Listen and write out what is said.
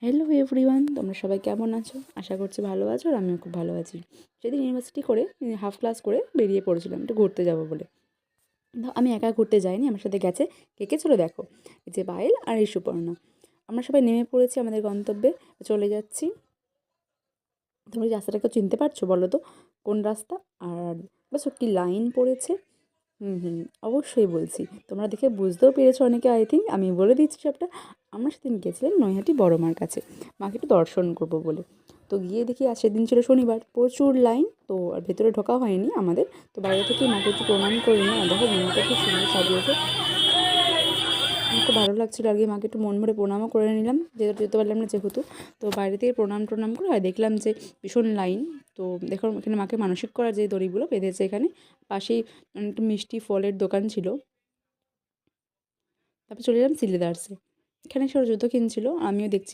Hello everyone, তোমরা সবাই কেমন আছো? আশা করছি ভালো আছো, আর আমিও খুব ভালো আছি। সেদিন ইউনিভার্সিটি করে হাফ ক্লাস করে বেরিয়ে পড়েছিলাম একটু ঘুরতে যাবো বলে। আমি একা ঘুরতে যাইনি, আমার সাথে গেছে কে কে চলো দেখো, এই যে পায়েল আর এই সুপর্ণা। আমরা সবাই নেমে পড়েছি আমাদের গন্তব্যে, চলে যাচ্ছি। তোমরা এই রাস্তাটাকে চিনতে পারছো বলো তো কোন রাস্তা? আর বাস কি লাইন পড়েছে। হুম, অবশ্যই বলছি। তোমরা দেখে বুঝতেও পেরেছো অনেকে, আই থিঙ্ক। আমি বলে দিচ্ছি সবটা। আমরা সেদিন গেছিলাম নৈহাটি বড় মার কাছে, মাকে একটু দর্শন করবো বলে। তো গিয়ে দেখি আর সেদিন ছিল শনিবার, প্রচুর লাইন। তো আর ভেতরে ঢোকা হয়নি আমাদের। তো বাইরে থেকেই মাকে একটু প্রণাম করে নিলাম। আর দেখো মন্দিরটা খুব সুন্দর সাজিয়েছে, আমার খুব ভালো লাগছিলো। আর গিয়ে মাকে একটু মন ভরে প্রণামও করে নিলাম, যেহেতু যেতে পারলাম না যেহেতু। তো বাইরে থেকে প্রণাম টনাম করে আর দেখলাম যে ভীষণ লাইন। তো দেখো এখানে মাকে মানসিক করার যে দড়িগুলো বেঁধেছে এখানে, পাশেই অনেকটা মিষ্টি ফলের দোকান ছিল। তারপর চলে এলাম সিলেদার্সে, এখানে সৌরযুদ্ধ কিনছিল, আমিও দেখছি।